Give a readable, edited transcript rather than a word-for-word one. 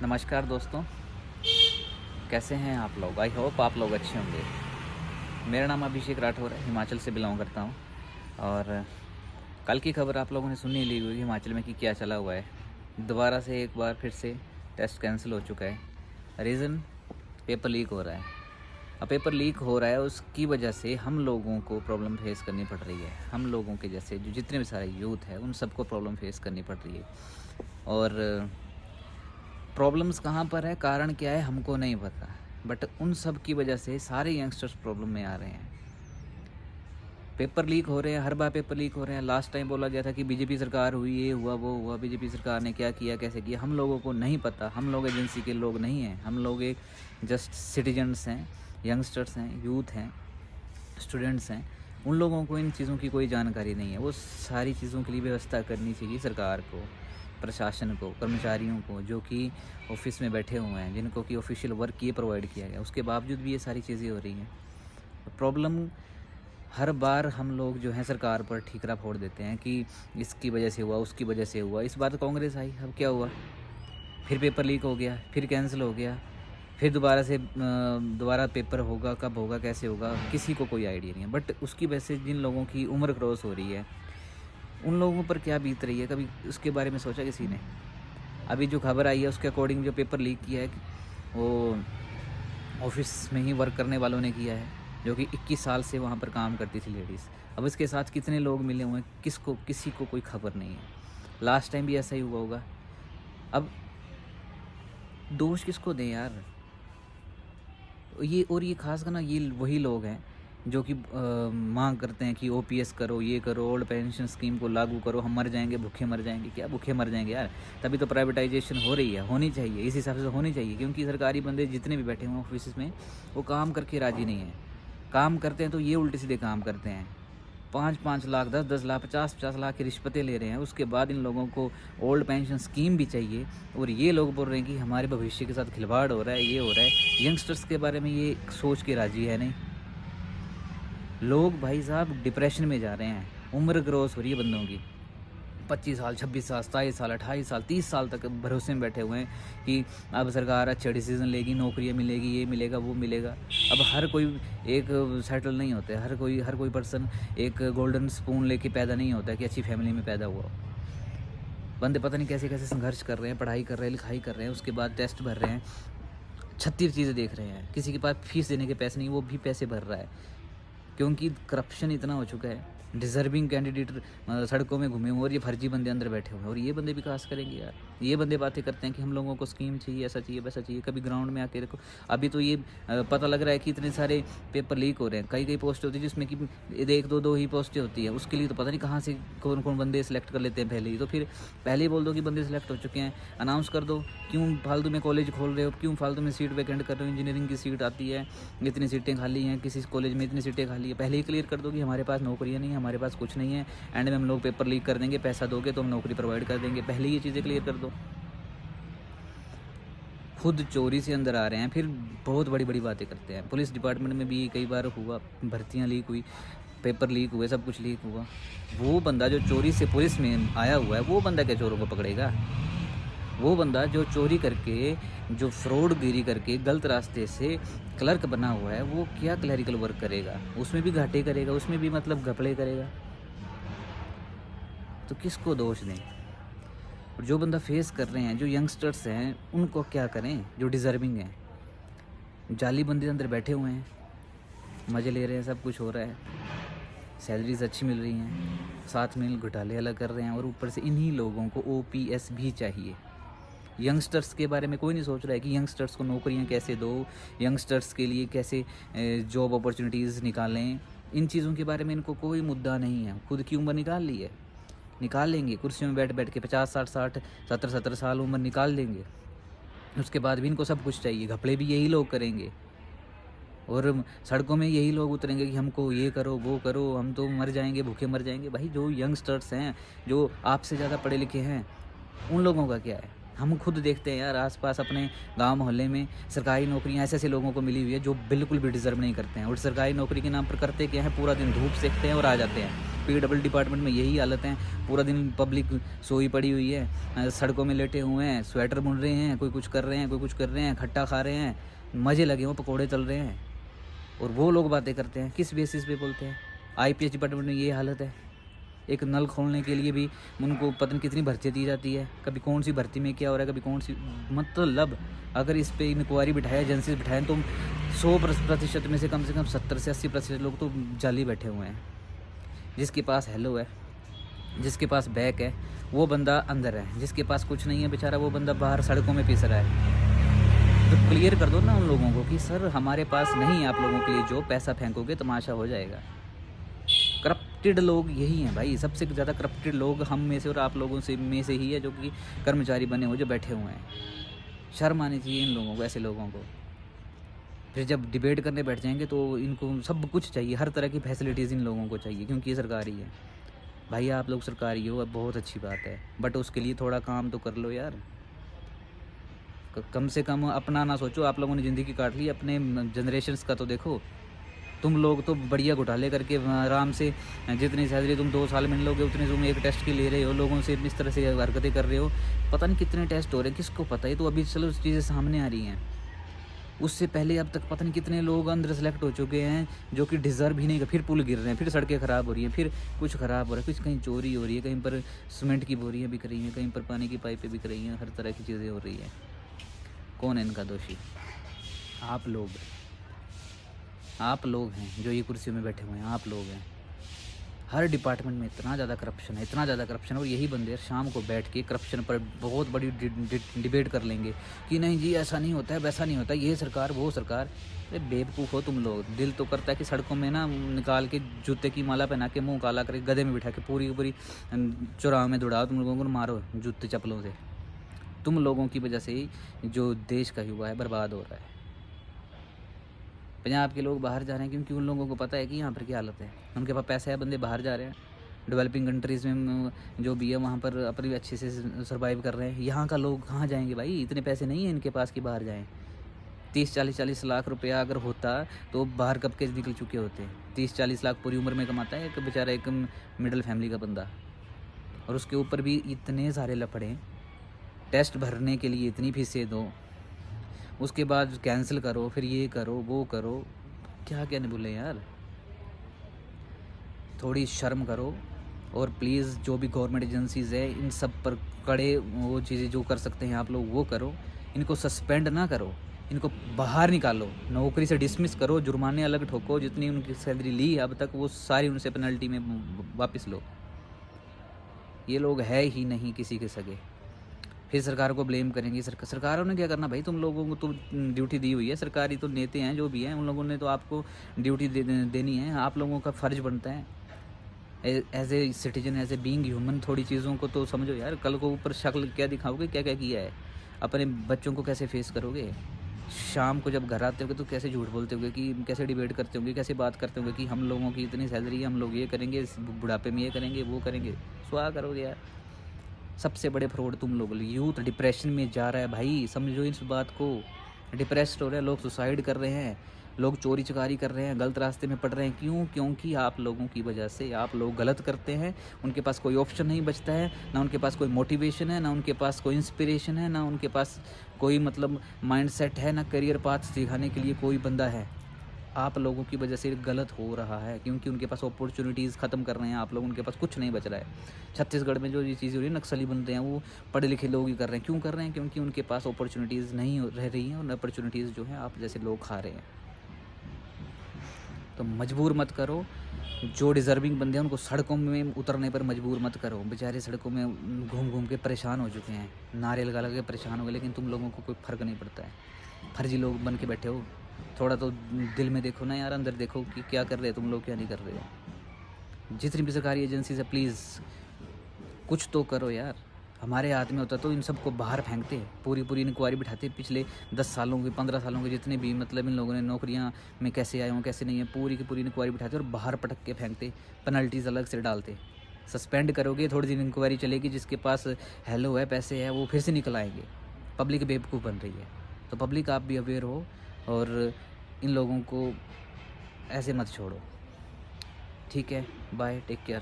नमस्कार दोस्तों, कैसे हैं आप लोग? आई होप आप लोग अच्छे होंगे। मेरा नाम अभिषेक राठौर है, हिमाचल से बिलोंग करता हूँ। और कल की खबर आप लोगों ने सुन ही ली होगी हिमाचल में कि क्या चला हुआ है। दोबारा से एक बार फिर से टेस्ट कैंसिल हो चुका है। रीज़न पेपर लीक हो रहा है। अब पेपर लीक हो रहा है, उसकी वजह से हम लोगों को प्रॉब्लम फेस करनी पड़ रही है। हम लोगों के जैसे जो जितने भी सारे यूथ है उन सबको प्रॉब्लम फेस करनी पड़ रही है। और प्रॉब्लम्स कहाँ पर है, कारण क्या है, हमको नहीं पता। बट उन सब की वजह से सारे यंगस्टर्स प्रॉब्लम में आ रहे हैं। पेपर लीक हो रहे हैं, हर बार पेपर लीक हो रहे हैं। लास्ट टाइम बोला गया था कि बीजेपी सरकार हुई, ये हुआ वो हुआ, बीजेपी सरकार ने क्या किया कैसे किया, हम लोगों को नहीं पता। हम लोग एजेंसी के लोग नहीं हैं, हम लोग एक जस्ट सिटीजन्स हैं, यंगस्टर्स हैं, यूथ हैं, स्टूडेंट्स हैं। उन लोगों को इन चीज़ों की कोई जानकारी नहीं है। वो सारी चीज़ों के लिए व्यवस्था करनी चाहिए सरकार को, प्रशासन को, कर्मचारियों को जो कि ऑफिस में बैठे हुए हैं, जिनको कि ऑफिशियल वर्क ये प्रोवाइड किया गया, उसके बावजूद भी ये सारी चीज़ें हो रही हैं। प्रॉब्लम हर बार हम लोग जो हैं सरकार पर ठीकरा फोड़ देते हैं कि इसकी वजह से हुआ, उसकी वजह से हुआ। इस बार तो कांग्रेस आई, अब क्या हुआ? फिर पेपर लीक हो गया, फिर कैंसिल हो गया, फिर दोबारा से दोबारा पेपर होगा, कब होगा, कैसे होगा, किसी को कोई आइडिया नहीं है। बट उसकी वजह से जिन लोगों की उम्र क्रॉस हो रही है, उन लोगों पर क्या बीत रही है, कभी उसके बारे में सोचा किसी ने? अभी जो खबर आई है उसके अकॉर्डिंग जो पेपर लीक किया है वो ऑफिस में ही वर्क करने वालों ने किया है, जो कि 21 साल से वहाँ पर काम करती थी लेडीज़। अब इसके साथ कितने लोग मिले हुए हैं, किसको, किसी को कोई खबर नहीं है। लास्ट टाइम भी ऐसा ही हुआ होगा। अब दोष किसको दें यार? ये खास कर ना, ये वही लोग हैं जो कि मांग करते हैं कि ओपीएस करो, ये करो, ओल्ड पेंशन स्कीम को लागू करो, हम मर जाएंगे, भूखे मर जाएंगे। क्या भूखे मर जाएंगे यार? तभी तो प्राइवेटाइजेशन हो रही है, होनी चाहिए, इस हिसाब से होनी चाहिए। क्योंकि सरकारी बंदे जितने भी बैठे हुए हैं ऑफिस में, वो काम करके राजी नहीं है। काम करते हैं तो ये उल्टे सीधे काम करते हैं। 5-5 लाख, 10-10 लाख, 50-50 लाख की रिश्वतें ले रहे हैं। उसके बाद इन लोगों को ओल्ड पेंशन स्कीम भी चाहिए, और ये लोग बोल रहे हैं कि हमारे भविष्य के साथ खिलवाड़ हो रहा है, ये हो रहा है। यंगस्टर्स के बारे में ये सोच के राजी है नहीं। लोग भाई साहब डिप्रेशन में जा रहे हैं। उम्र क्रॉस हो रही है बंदों की, 25 साल, 26 साल, 27 साल, 28 साल, 30 साल तक भरोसे में बैठे हुए हैं कि अब सरकार अच्छा डिसीजन लेगी, नौकरियां मिलेगी, ये मिलेगा, वो मिलेगा। अब हर कोई एक सेटल नहीं होता है। हर कोई पर्सन एक गोल्डन स्पून लेके पैदा नहीं होता है कि अच्छी फैमिली में पैदा हुआ हो। बंदे पता नहीं कैसे कैसे संघर्ष कर रहे हैं, पढ़ाई कर रहे हैं, लिखाई कर रहे हैं, उसके बाद टेस्ट भर रहे हैं, 36 चीज़ें देख रहे हैं। किसी के पास फीस देने के पैसे नहीं, वो भी पैसे भर रहा है। क्योंकि करप्शन इतना हो चुका है। डिज़र्विंग कैंडिडेट सड़कों में घूमे हुए, और ये फर्जी बंदे अंदर बैठे हुए हैं। और ये बंदे विकास करेंगे यार? ये बंदे बातें करते हैं कि हम लोगों को स्कीम चाहिए, ऐसा चाहिए, वैसा चाहिए। कभी ग्राउंड में आके देखो। अभी तो ये पता लग रहा है कि इतने सारे पेपर लीक हो रहे हैं। कई पोस्ट होती है जिसमें कि एक दो ही पोस्टें होती है। उसके लिए तो पता नहीं कहाँ से कौन कौन बंदे सेलेक्ट कर लेते हैं पहले ही। तो फिर पहले ही बोल दो कि बंदे सेलेक्ट हो चुके हैं, अनाउंस कर दो। क्यों फालतू में कॉलेज खोल रहे हो, क्यों फालतू में सीट वैकेंट कर रहे हो? इंजीनियरिंग की सीट आती है, इतनी सीटें खाली हैं, किसी कॉलेज में इतनी सीटें खाली है। पहले ही क्लियर कर दो कि हमारे पास नौकरियां नहीं है, हमारे पास कुछ नहीं है, एंड में हम लोग पेपर लीक कर देंगे, पैसा दोगे तो हम नौकरी प्रोवाइड कर देंगे। पहले ही ये चीज़ें क्लियर कर दो। खुद चोरी से अंदर आ रहे हैं, फिर बहुत बड़ी बड़ी बातें करते हैं। पुलिस डिपार्टमेंट में भी कई बार हुआ, भर्तियां लीक हुई, पेपर लीक हुए, सब कुछ लीक हुआ। वो बंदा जो चोरी से पुलिस में आया हुआ है, वो बंदा क्या चोरों को पकड़ेगा? वो बंदा जो चोरी करके, जो फ्रॉडगिरी करके गलत रास्ते से क्लर्क बना हुआ है, वो क्या क्लरिकल वर्क करेगा? उसमें भी घाटे करेगा, उसमें भी मतलब घपले करेगा। तो किसको दोष दें? और जो बंदा फेस कर रहे हैं, जो यंगस्टर्स हैं, उनको क्या करें जो डिज़र्विंग हैं? जाली बंदे अंदर बैठे हुए हैं, मज़े ले रहे हैं, सब कुछ हो रहा है, सैलरीज अच्छी मिल रही हैं, साथ में घोटाले अलग कर रहे हैं, और ऊपर से इन्हीं लोगों को ओपीएस भी चाहिए। यंगस्टर्स के बारे में कोई नहीं सोच रहा है कि यंगस्टर्स को नौकरियां कैसे दो, यंगस्टर्स के लिए कैसे जॉब अपॉर्चुनिटीज़ निकालें। इन चीज़ों के बारे में इनको कोई मुद्दा नहीं है। खुद की उम्र निकाल ली है, निकाल लेंगे कुर्सियों में बैठ बैठ के, 50-60-60, 70-70 साल उम्र निकाल लेंगे। उसके बाद भी इनको सब कुछ चाहिए। घपले भी यही लोग करेंगे, और सड़कों में यही लोग उतरेंगे कि हमको ये करो, वो करो, हम तो मर जाएंगे, भूखे मर जाएंगे। भाई जो यंगस्टर्स हैं, जो आपसे ज़्यादा पढ़े लिखे हैं, उन लोगों का क्या है? हम खुद देखते हैं यार आसपास अपने गांव मोहल्ले में सरकारी नौकरियां ऐसे ऐसे लोगों को मिली हुई है जो बिल्कुल भी डिज़र्व नहीं करते हैं, और सरकारी नौकरी के नाम पर करते क्या है, पूरा दिन धूप सेकते हैं और आ जाते हैं। PWD डिपार्टमेंट में यही हालत है, पूरा दिन पब्लिक सोई पड़ी हुई है, सड़कों में लेटे हुए हैं, स्वेटर बुन रहे हैं, कोई कुछ कर रहे हैं, कोई कुछ कर रहे हैं, खट्टा खा रहे हैं, मज़े लगे हुए, पकौड़े चल रहे हैं, और वो लोग बातें करते हैं। किस बेसिस पे बोलते हैं? IPS डिपार्टमेंट में ये हालत है। एक नल खोलने के लिए भी उनको पता नहीं कितनी भर्ती दी जाती है, कभी कौन सी भर्ती में क्या हो रहा है, कभी कौन सी, मतलब अगर इस पे इंक्वायरी बिठाया, एजेंसी बिठाएं, तो 100% में से कम 70 से 80% लोग तो जाली बैठे हुए हैं। जिसके पास हेलो है, जिसके पास बैक है, वो बंदा अंदर है, जिसके पास कुछ नहीं है बेचारा, वो बंदा बाहर सड़कों में पिस रहा है। तो क्लियर कर दो ना उन लोगों को कि सर हमारे पास नहीं है आप लोगों के लिए, जो पैसा फेंकोगे तमाशा हो जाएगा। करप्टेड लोग यही हैं भाई, सबसे ज़्यादा करप्टेड लोग हम में से और आप लोगों से में से ही है, जो कि कर्मचारी बने हुए जो बैठे हुए हैं। शर्म आनी चाहिए इन लोगों को, ऐसे लोगों को। फिर जब डिबेट करने बैठ जाएंगे तो इनको सब कुछ चाहिए, हर तरह की फैसिलिटीज़ इन लोगों को चाहिए, क्योंकि ये सरकारी है। भाई आप लोग सरकारी हो, अब बहुत अच्छी बात है, बट उसके लिए थोड़ा काम तो कर लो यार। कम से कम अपना ना सोचो, आप लोगों ने ज़िंदगी काट ली, अपने जनरेशन्स का तो देखो। तुम लोग तो बढ़िया घोटाले करके आराम से जितनी सैलरी तुम 2 साल में लोगे उतनी तुम एक टेस्ट की ले रहे हो, लोगों से इस तरह से हरकतें कर रहे हो। पता नहीं कितने टेस्ट हो रहे हैं, किसको पता है। तो अभी चलो चीज़ें सामने आ रही हैं, उससे पहले अब तक पता नहीं कितने लोग अंदर सेलेक्ट हो चुके हैं जो कि डिज़र्व ही नहीं कर, फिर पुल गिर रहे हैं, फिर सड़कें ख़राब हो रही हैं, फिर कुछ ख़राब हो रहा है, कुछ कहीं चोरी हो रही है, कहीं पर सीमेंट की बोरियाँ बिक रही हैं, कहीं पर पानी की पाइपें बिक रही हैं, हर तरह की चीज़ें हो रही हैं। कौन है इनका दोषी? आप लोग हैं जो ये कुर्सियों में बैठे हुए हैं, आप लोग हैं। हर डिपार्टमेंट में इतना ज़्यादा करप्शन है, इतना ज़्यादा करप्शन है, और यही बंदे शाम को बैठ के करप्शन पर बहुत बड़ी डिबेट कर लेंगे कि नहीं जी ऐसा नहीं होता है, वैसा नहीं होता है, ये सरकार वो सरकार। अरे बेवकूफ़ हो तुम लोग। दिल तो करता है कि सड़कों में ना निकाल के जूते की माला पहना के मुँह काला करके गधे में बिठा के पूरी पूरी चौराहे में दौड़ाओ, तुम लोगों को मारो जूते चप्पलों से। तुम लोगों की वजह से ही जो देश का युवा है बर्बाद हो रहा है। पंजाब के लोग बाहर जा रहे हैं क्योंकि उन लोगों को पता है कि यहाँ पर क्या हालत है, उनके पास पैसा है, बंदे बाहर जा रहे हैं। डेवलपिंग कंट्रीज़ में जो भी है वहाँ पर अपनी अच्छे से सर्वाइव कर रहे हैं। यहाँ का लोग कहाँ जाएंगे भाई, इतने पैसे नहीं हैं इनके पास कि बाहर जाएं। 30-40 लाख रुपया अगर होता तो बाहर कब के निकल चुके होते। 30-40 लाख पूरी उम्र में कमाता है एक बेचारा, एक मिडिल फैमिली का बंदा, और उसके ऊपर भी इतने सारे लफड़े। टेस्ट भरने के लिए इतनी फीसें दो, उसके बाद कैंसिल करो, फिर ये करो वो करो, क्या क्या नहीं बोले यार। थोड़ी शर्म करो, और प्लीज़ जो भी गवर्नमेंट एजेंसीज़ है इन सब पर कड़े वो चीज़ें जो कर सकते हैं आप लोग वो करो। इनको सस्पेंड ना करो, इनको बाहर निकालो, नौकरी से डिसमिस करो, जुर्माने अलग ठोको, जितनी उनकी सैलरी ली अब तक वो सारी उनसे पेनल्टी में वापस लो। ये लोग है ही नहीं किसी के सगे, फिर सरकार को ब्लेम करेंगे। सरकारों ने क्या करना भाई, तुम लोगों को तो ड्यूटी दी हुई है, सरकारी तो नेता हैं जो भी हैं, उन लोगों ने तो आपको ड्यूटी देनी है। आप लोगों का फ़र्ज बनता है as a citizen, as a being human, थोड़ी चीज़ों को तो समझो यार। कल को ऊपर शक्ल क्या दिखाओगे, क्या क्या किया है, अपने बच्चों को कैसे फेस करोगे। शाम को जब घर आते होगे तो कैसे झूठ बोलते होगे, कि कैसे डिबेट करते होंगे, कैसे बात करते होंगे कि हम लोगों की इतनी सैलरी है, हम लोग ये करेंगे, बुढ़ापे में ये करेंगे वो करेंगे। स्वाह करोगे यार। सबसे बड़े फ्रॉड तुम लोग। यूथ डिप्रेशन में जा रहा है भाई, समझो इस बात को। डिप्रेस्ड हो रहे हैं लोग, सुसाइड कर रहे हैं लोग, चोरी चकारी कर रहे हैं, गलत रास्ते में पड़ रहे हैं। क्यों? क्योंकि आप लोगों की वजह से आप लोग गलत करते हैं। उनके पास कोई ऑप्शन नहीं बचता है, ना उनके पास कोई मोटिवेशन है, ना उनके पास कोई इंस्पिरेशन है, ना उनके पास कोई मतलब माइंडसेट है, ना करियर पाथ दिखाने के लिए कोई बंदा है। आप लोगों की वजह से गलत हो रहा है, क्योंकि उनके पास अपॉर्चुनिटीज़ ख़त्म कर रहे हैं आप लोग, उनके पास कुछ नहीं बच रहा है। छत्तीसगढ़ में जो ये चीज़ें हो रही है, नक्सली बनते हैं, वो पढ़े लिखे लोग ही कर रहे हैं। क्यों कर रहे हैं? क्योंकि उनके पास अपॉर्चुनिटीज़ नहीं रह रही हैं, और अपॉर्चुनिटीज़ जो हैं आप जैसे लोग खा रहे हैं। तो मजबूर मत करो, जो डिज़र्विंग बंदे हैं उनको सड़कों में उतरने पर मजबूर मत करो। बेचारे सड़कों में घूम घूम के परेशान हो चुके हैं, नारे लगा लगा के परेशान हो गए, लेकिन तुम लोगों को कोई फ़र्क नहीं पड़ता है। फर्जी लोग बन के बैठे हो। थोड़ा तो दिल में देखो ना यार, अंदर देखो कि क्या कर रहे हो तुम लोग, क्या नहीं कर रहे हो। जितनी भी सरकारी एजेंसी है प्लीज़ कुछ तो करो यार। हमारे हाथ में होता तो इन सबको बाहर फेंकते, पूरी पूरी इंक्वायरी बिठाते, पिछले 10 सालों के 15 सालों के जितने भी मतलब इन लोगों ने नौकरियां में कैसे आए हों कैसे नहीं है, पूरी की पूरी इंक्वायरी बिठाते और बाहर पटक के फेंकते, पेनल्टीज़ अलग से डालते। सस्पेंड करोगे, थोड़ी दिन इंक्वायरी चलेगी, जिसके पास हेलो है, पैसे है, वो फिर से निकल आएंगे। पब्लिक बेवकूफ़ बन रही है। तो पब्लिक आप भी अवेयर हो और इन लोगों को ऐसे मत छोड़ो। ठीक है, बाय, टेक केयर।